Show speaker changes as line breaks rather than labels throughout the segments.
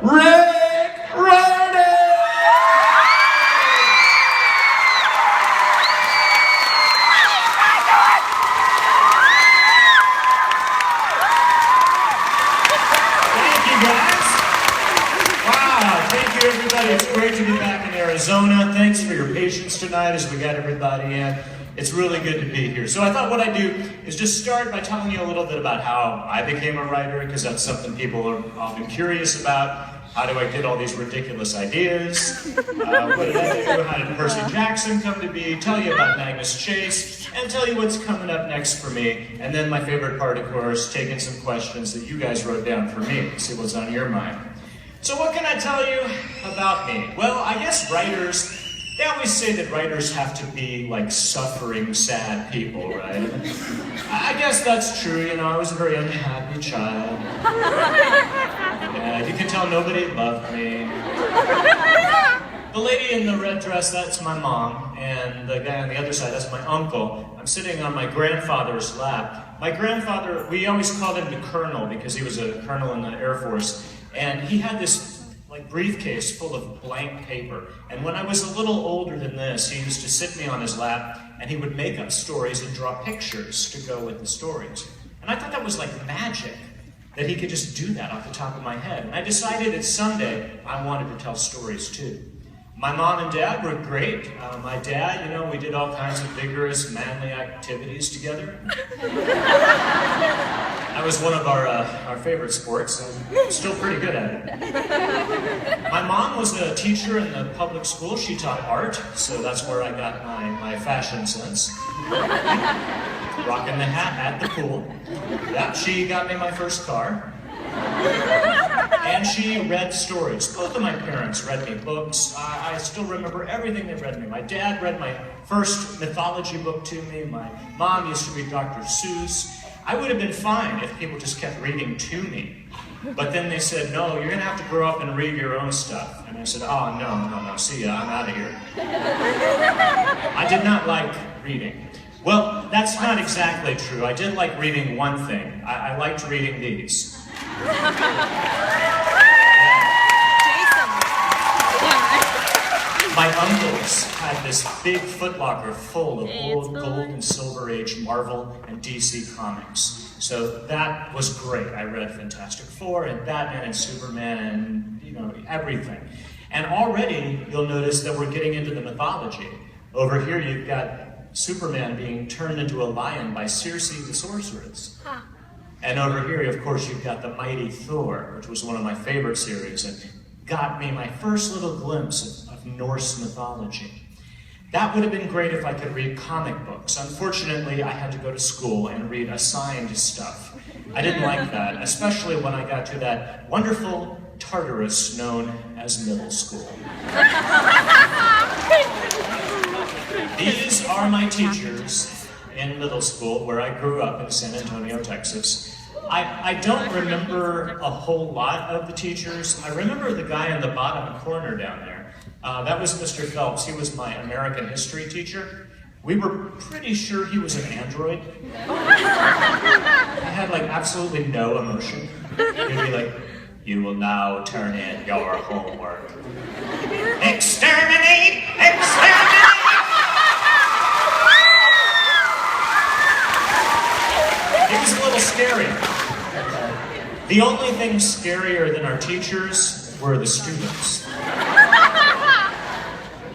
Riordan! Thank you, guys. Wow, thank you, everybody. It's great to be back in Arizona. Thanks for your patience tonight as we got everybody in. It's really good to be here. So I thought what I'd do is just start by telling you a little bit about how I became a writer, because that's something people are often curious about. How do I get all these ridiculous ideas? What did I do? How did Percy Jackson come to be? Tell you about Magnus Chase, and tell you what's coming up next for me. And then my favorite part, of course, taking some questions that you guys wrote down for me, see what's on your mind. So what can I tell you about me? Well, I guess writers, they always say that writers have to be like suffering, sad people, right? I guess that's true, you know, I was a very unhappy child. Yeah, you can tell nobody loved me. The lady in the red dress, that's my mom, and the guy on the other side, that's my uncle. I'm sitting on my grandfather's lap. My grandfather, we always called him the Colonel because he was a colonel in the Air Force, and he had this like briefcase full of blank paper. And when I was a little older than this, he used to sit me on his lap and he would make up stories and draw pictures to go with the stories. And I thought that was like magic, that he could just do that off the top of my head. And I decided that someday I wanted to tell stories too. My mom and dad were great. My dad, you know, we did all kinds of vigorous, manly activities together. That was one of our favorite sports. I'm still pretty good at it. My mom was a teacher in the public school. She taught art, so that's where I got my fashion sense. Rocking the hat at the pool. Yeah, she got me my first car. And she read stories. Both of my parents read me books. I still remember everything they read me. My dad read my first mythology book to me. My mom used to read Dr. Seuss. I would have been fine if people just kept reading to me. But then they said, no, you're going to have to grow up and read your own stuff. And I said, oh, no, see ya, I'm out of here. I did not like reading. Well, that's not exactly true. I did like reading one thing. I liked reading these. My uncles had this big footlocker full of old gold and silver age Marvel and DC comics. So that was great. I read Fantastic Four and Batman and Superman and, you know, everything. And already you'll notice that we're getting into the mythology. Over here you've got Superman being turned into a lion by Circe the sorceress. And over here, of course, you've got the mighty Thor, which was one of my favorite series and got me my first little glimpse of Norse mythology. That would have been great if I could read comic books. Unfortunately, I had to go to school and read assigned stuff. I didn't like that, especially when I got to that wonderful Tartarus known as middle school. These are my teachers in middle school, where I grew up in San Antonio, Texas. I don't remember a whole lot of the teachers. I remember the guy in the bottom corner down there. That was Mr. Phelps. He was my American history teacher. We were pretty sure he was an android. He had like absolutely no emotion. He'd be like, you will now turn in your homework. Exterminate! Exterminate! It was a little scary. The only thing scarier than our teachers were the students.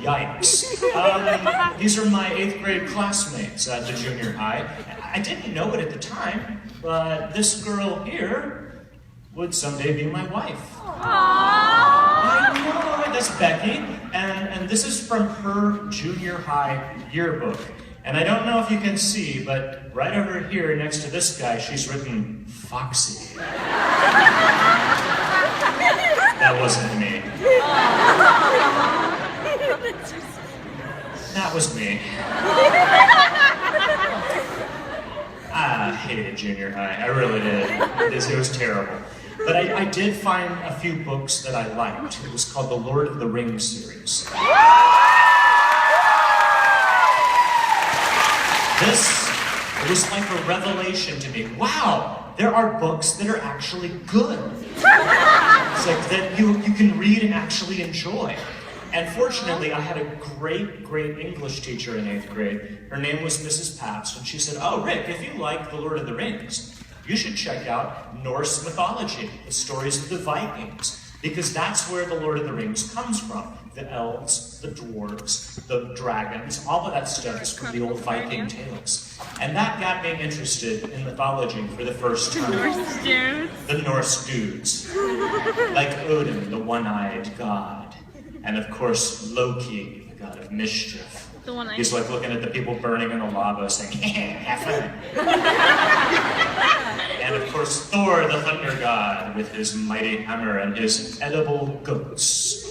Yikes. These are my 8th grade classmates at the junior high. I didn't know it at the time, but this girl here would someday be my wife.
Aww.
I know, that's Becky, and this is from her junior high yearbook. And I don't know if you can see, but right over here next to this guy, she's written Foxy. That wasn't me. That was me. I hated junior high. I really did. It was terrible. But I did find a few books that I liked. It was called the Lord of the Rings series. It was like a revelation to me. Wow, there are books that are actually good. It's like that you can read and actually enjoy. And fortunately, I had a great English teacher in 8th grade. Her name was Mrs. Pabst, and she said, "Oh, Rick, if you like The Lord of the Rings, you should check out Norse mythology, the stories of the Vikings, because that's where The Lord of the Rings comes from. The elves, the dwarves, the dragons, all of that stuff is from the old Viking tales." And that got me interested in mythology for the first time.
Norse dudes.
The Norse dudes. Like Odin, the one-eyed god. And of course, Loki, the god of mischief.
The one-eyed.
He's like looking at the people burning in the lava saying, "Have fun." And of course, Thor, the thunder god, with his mighty hammer and his edible goats.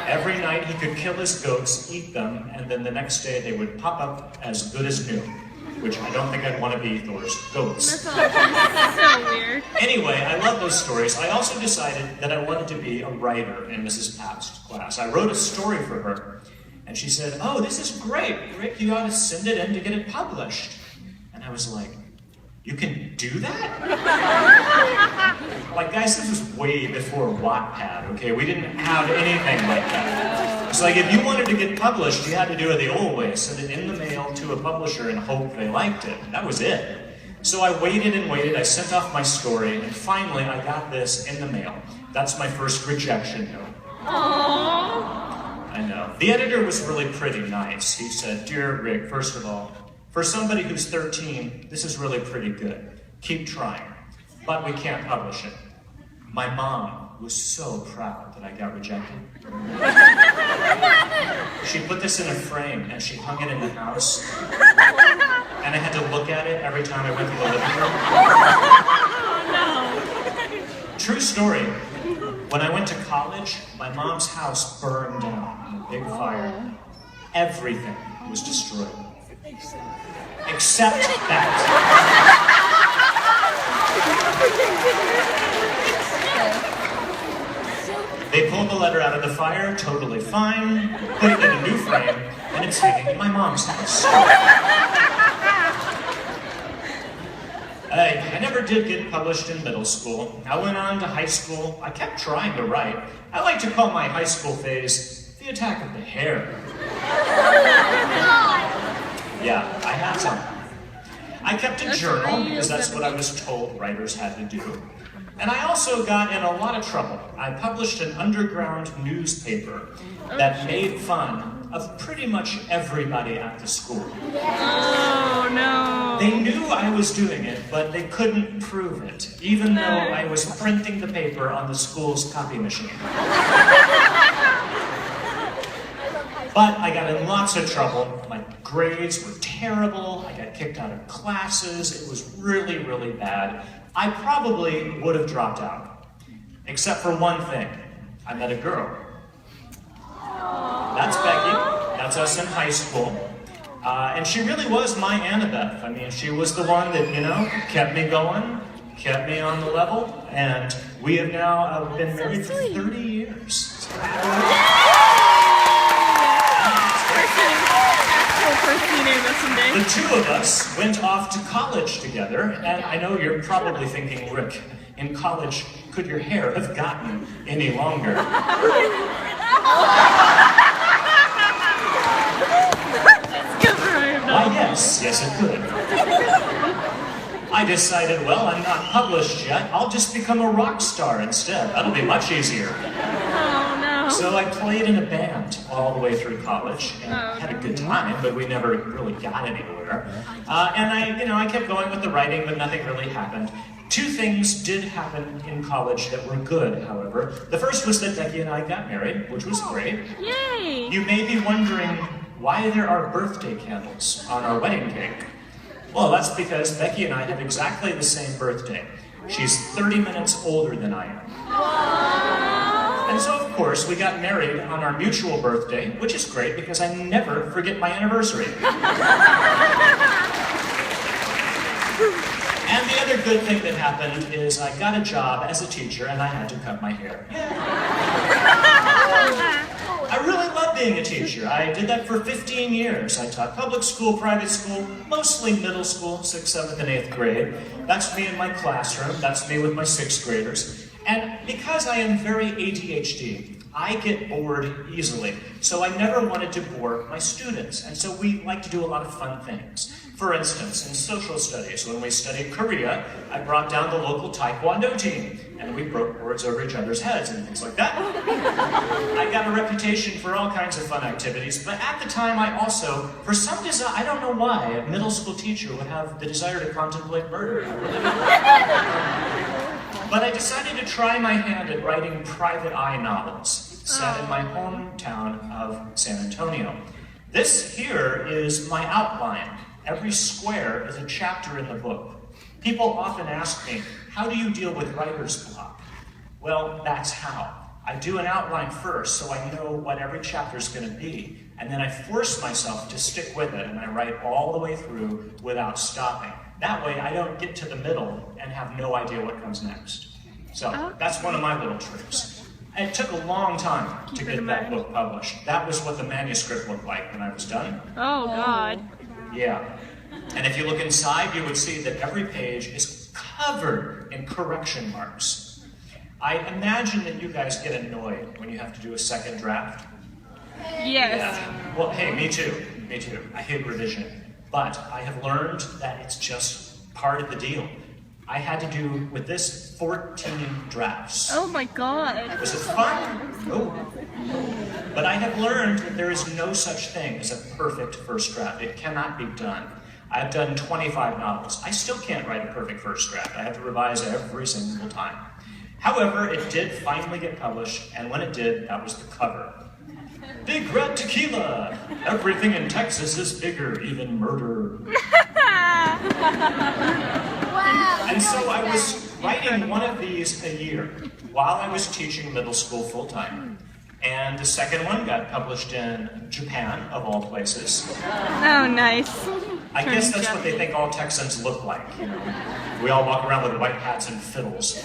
Every night he could kill his goats, eat them, and then the next day they would pop up as good as new. Which I don't think I'd want to be Thor's goats.
That's so weird.
Anyway, I love those stories. I also decided that I wanted to be a writer in Mrs. Pabst's class. I wrote a story for her, and she said, "Oh, this is great. Rick, you ought to send it in to get it published." And I was like, "You can do that?" Like, guys, this was way before Wattpad, okay? We didn't have anything like that. It's like, if you wanted to get published, you had to do it the old way. Send it in the mail to a publisher and hope they liked it. That was it. So I waited and waited. I sent off my story, and finally I got this in the mail. That's my first rejection note.
Aww.
I know. The editor was really pretty nice. He said, "Dear Rick, first of all, for somebody who's 13, this is really pretty good. Keep trying. But we can't publish it." My mom was so proud that I got rejected. She put this in a frame and she hung it in the house. And I had to look at it every time I went to the living room.
Oh no.
True story. When I went to college, my mom's house burned down in a big fire. Everything was destroyed. Except that. They pulled the letter out of the fire, totally fine, put it in a new frame, and it's hanging in my mom's house. I never did get published in middle school. I went on to high school. I kept trying to write. I like to call my high school phase the attack of the hair. Yeah, I had some. I kept a journal because that's what I was told writers had to do. And I also got in a lot of trouble. I published an underground newspaper that made fun of pretty much everybody at the school.
Oh no.
They knew I was doing it, but they couldn't prove it, even though I was printing the paper on the school's copy machine. But I got in lots of trouble. My grades were terrible. I got kicked out of classes. It was really, really bad. I probably would have dropped out. Except for one thing. I met a girl. That's Becky. That's us in high school. And she really was my Annabeth. I mean, she was the one that, kept me going, kept me on the level, and we have now been married for 30 years. The two of us went off to college together, and I know you're probably thinking, Rick, in college, could your hair have gotten any longer? Why, yes, it could. I decided, well, I'm not published yet, I'll just become a rock star instead. That'll be much easier.
Oh, no.
So I played in a band all the way through college, and had a good time, but we never really got anywhere. And I kept going with the writing, but nothing really happened. Two things did happen in college that were good, however. The first was that Becky and I got married, which was great.
Yay!
You may be wondering why there are birthday candles on our wedding cake. Well, that's because Becky and I have exactly the same birthday. She's 30 minutes older than I am.
Aww.
And so, of course, we got married on our mutual birthday, which is great because I never forget my anniversary. And the other good thing that happened is I got a job as a teacher and I had to cut my hair. I really love being a teacher. I did that for 15 years. I taught public school, private school, mostly middle school, 6th, 7th, and 8th grade. That's me in my classroom. That's me with my 6th graders. And because I am very ADHD, I get bored easily. So I never wanted to bore my students. And so we like to do a lot of fun things. For instance, in social studies, when we studied Korea, I brought down the local Taekwondo team, and we broke boards over each other's heads and things like that. I got a reputation for all kinds of fun activities, but at the time I also, for some desire, I don't know why, a middle school teacher would have the desire to contemplate murder. I really don't. But I decided to try my hand at writing private eye novels set in my hometown of San Antonio. This here is my outline. Every square is a chapter in the book. People often ask me, how do you deal with writer's block? Well, that's how. I do an outline first so I know what every chapter is going to be, and then I force myself to stick with it, and I write all the way through without stopping. That way I don't get to the middle and have no idea what comes next. So that's one of my little tricks. It took a long time to get that book published. That was what the manuscript looked like when I was done.
Oh, God.
Yeah. And if you look inside, you would see that every page is covered in correction marks. I imagine that you guys get annoyed when you have to do a second draft.
Yes.
Yeah. Well, hey, me too. Me too. I hate revision. But I have learned that it's just part of the deal. I had to do, with this, 14 drafts.
Oh, my God.
Was it fun? No. But I have learned that there is no such thing as a perfect first draft. It cannot be done. I've done 25 novels. I still can't write a perfect first draft. I have to revise every single time. However, it did finally get published, and when it did, that was the cover. Big Red Tequila! Everything in Texas is bigger, even murder. And so I was writing one of these a year while I was teaching middle school full-time. And the second one got published in Japan, of all places.
Oh, nice.
I guess that's what they think all Texans look like. You know? We all walk around with white hats and fiddles.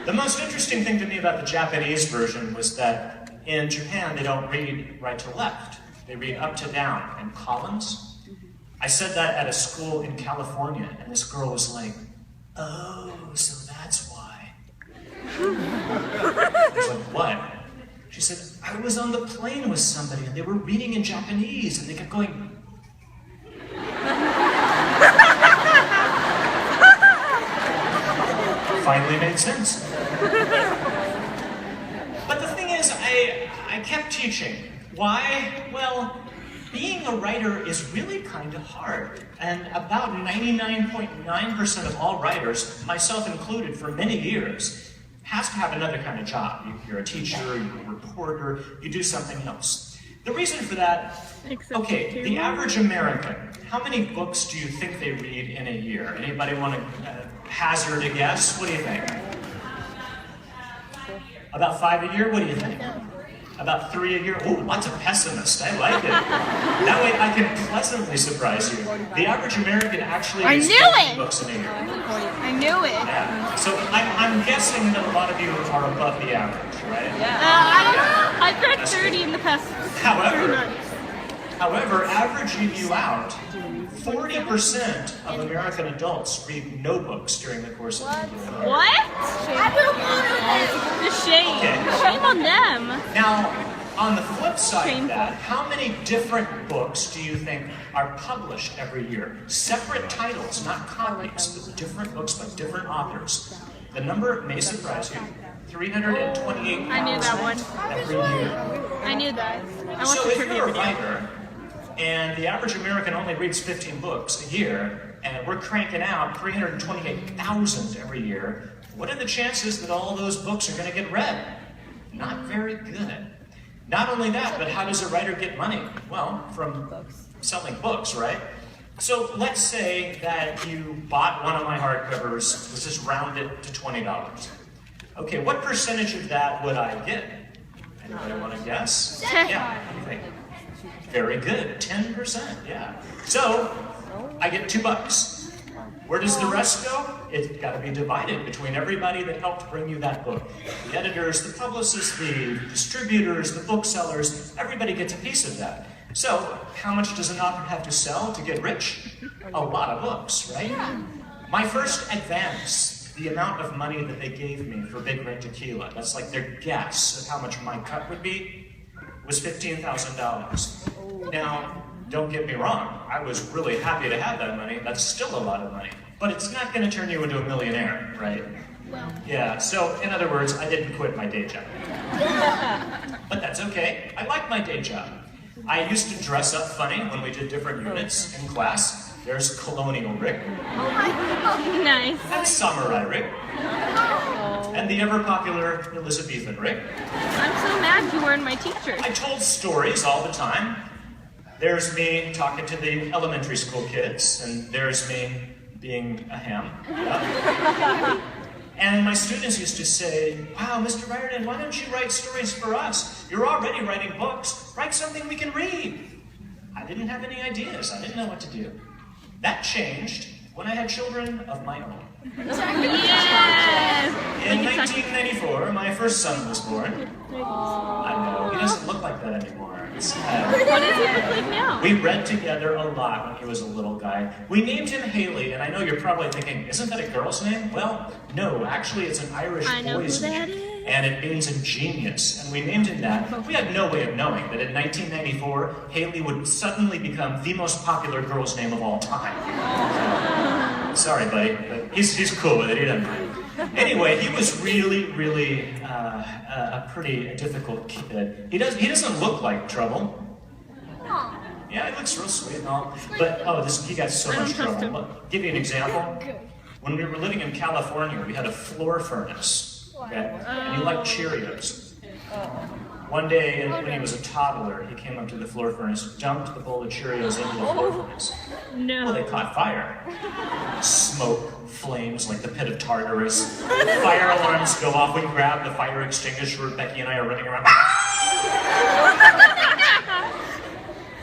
The most interesting thing to me about the Japanese version was that in Japan, they don't read right to left. They read up to down in columns. I said that at a school in California, and this girl was like, oh, so that's why. I was like, what? She said, I was on the plane with somebody, and they were reading in Japanese, and they kept going, finally made sense. But the thing is, I kept teaching. Why? Well, being a writer is really kind of hard. And about 99.9% of all writers, myself included for many years, has to have another kind of job. You're a teacher, you're a reporter, you do something else. The reason for that, okay, the average American, how many books do you think they read in a year? Anybody want to hazard a guess? What do you think? About 5 a year? What do you think? About 3 a year? Oh, lots of pessimists. I like it. That way I can pleasantly surprise you. The average American actually reads 50 books in a year.
I knew it.
Yeah. So I'm guessing that a lot of you are above the average, right?
Yeah. I've read 30 in the past 3 months.
However, averaging you out, 40% of American adults read no books during the course of the year.
What? The shame.
Okay.
Shame on them.
Now, on the flip side of that, how many different books do you think are published every year? Separate titles, not copies, but different books by different authors. The number may surprise you. 328,000
I knew that one.
every year.
I knew that. I watched
So
the
if
trivia
you're a
video.
writer, and the average American only reads 15 books a year, and we're cranking out 328,000 every year, what are the chances that all those books are going to get read? Not very good. Not only that, but how does a writer get money? Well, from selling books, right? So let's say that you bought one of my hardcovers, let's just round it to $20. Okay, what percentage of that would I get? Anybody want to guess? Yeah, what do you think? Very good, 10%, yeah. So, I get $2. Where does the rest go? It's got to be divided between everybody that helped bring you that book. The editors, the publicists, the distributors, the booksellers, everybody gets a piece of that. So, how much does an author have to sell to get rich? A lot of books, right? My first advance the amount of money that they gave me for Big Red Tequila, that's like their guess of how much my cut would be, was $15,000. Now, don't get me wrong, I was really happy to have that money. That's still a lot of money. But it's not going to turn you into a millionaire, right?
Well.
Yeah, so in other words, I didn't quit my day job. But that's okay. I like my day job. I used to dress up funny when we did different units in class. There's Colonial Rick.
Oh my God. Nice.
And Samurai Rick. And the ever-popular Elizabethan Rick.
I'm so mad you weren't my teacher.
I told stories all the time. There's me talking to the elementary school kids, and there's me being a ham. Yeah. And my students used to say, wow, Mr. Riordan, why don't you write stories for us? You're already writing books. Write something we can read. I didn't have any ideas. I didn't know what to do. That changed when I had children of my own.
Yes!
In 1994, my first son was born. I know, he doesn't look like that anymore. It's sad.
What does he look like now?
We read together a lot when he was a little guy. We named him Haley, and I know you're probably thinking, isn't that a girl's name? Well, no, actually it's an Irish boy's name. And it means ingenious, and we named him that. We had no way of knowing that in 1994, Haley would suddenly become the most popular girl's name of all time. Sorry, buddy, but he's cool with it, he doesn't mind. Anyway, he was really, really a pretty difficult kid. He doesn't look like trouble. Yeah, he looks real sweet and all. But, he got so much trouble. I'll give you an example. When we were living in California, we had a floor furnace. Okay? And he liked Cheerios. One day, when he was a toddler, he came up to the floor furnace, dumped the bowl of Cheerios into the floor furnace.
No.
Well, they caught fire. Smoke, flames like the pit of Tartarus. Fire alarms go off. We grab the fire extinguisher. Becky and I are running around.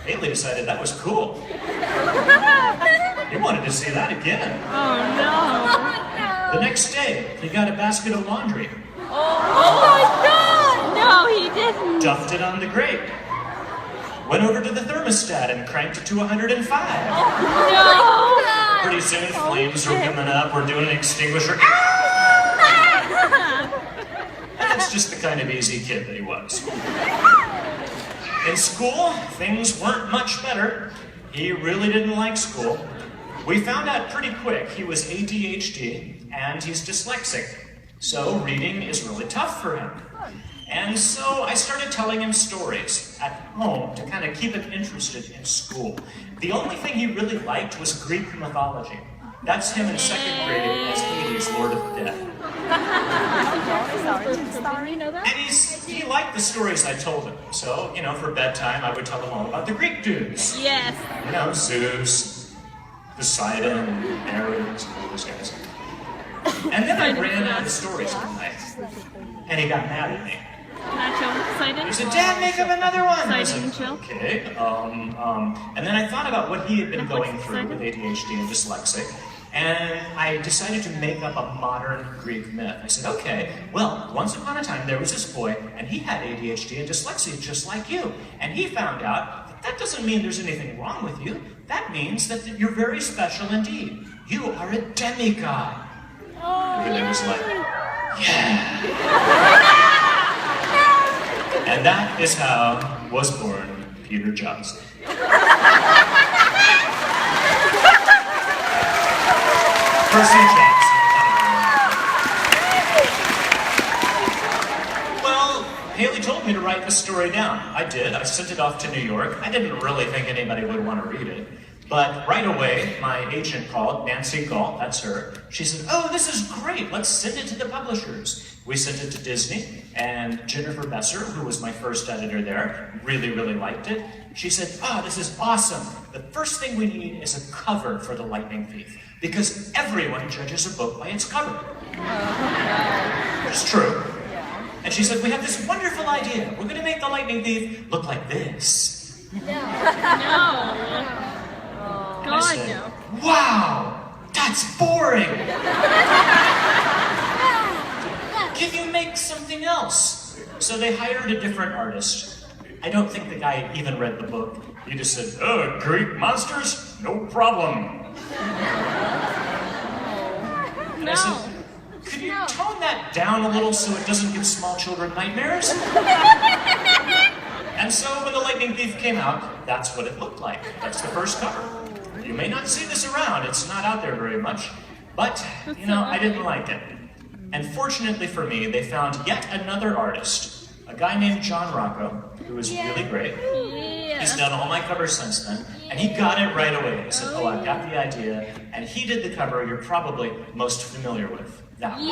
Haley decided that was cool. He wanted to see that again.
Oh no.
The next day, he got a basket of laundry.
Oh my God! No, he didn't.
Dumped it on the grate. Went over to the thermostat and cranked it to 105.
No!
Pretty soon, flames were coming up. We're doing an extinguisher. And that's just the kind of easy kid that he was. In school, things weren't much better. He really didn't like school. We found out pretty quick he was ADHD and he's dyslexic. So reading is really tough for him. And so I started telling him stories at home to kind of keep him interested in school. The only thing he really liked was Greek mythology. That's him in second grade as Hades, Lord of Death. And he liked the stories I told him. So, for bedtime, I would tell him all about the Greek dudes.
Yes.
Zeus, Poseidon, Ares, all those guys. And then I ran out of stories one night. And he got mad at me.
Nacho, Poseidon?
He said, Dad, make up another one!
Poseidon and chill.
Okay, and then I thought about what he had been going through with ADHD and dyslexic, and I decided to make up a modern Greek myth. I said, okay, well, once upon a time there was this boy, and he had ADHD and dyslexia just like you, and he found out that doesn't mean there's anything wrong with you. That means that you're very special indeed. You are a demigod. And it was like, yeah. And that is how was born Peter Johnson. Percy Jackson. Well, Haley told me to write the story down. I did. I sent it off to New York. I didn't really think anybody would want to read it. But right away, my agent called, Nancy Galt, that's her. She said, oh, this is great. Let's send it to the publishers. We sent it to Disney, and Jennifer Besser, who was my first editor there, really, really liked it. She said, oh, this is awesome. The first thing we need is a cover for The Lightning Thief, because everyone judges a book by its cover. It's true. And she said, we have this wonderful idea. We're going to make The Lightning Thief look like this.
No.
And I said, wow, that's boring. Can you make something else? So they hired a different artist. I don't think the guy even read the book. He just said, oh, Greek monsters? No problem. And I said, Could you tone that down a little so it doesn't give small children nightmares? And so when the Lightning Thief came out, that's what it looked like. That's the first cover. You may not see this around, it's not out there very much, but, you know, I didn't like it. And fortunately for me, they found yet another artist, a guy named John Rocco, who is really great. He's done all my covers since then, and he got it right away. He said, oh, I've got the idea, and he did the cover you're probably most familiar with. That one.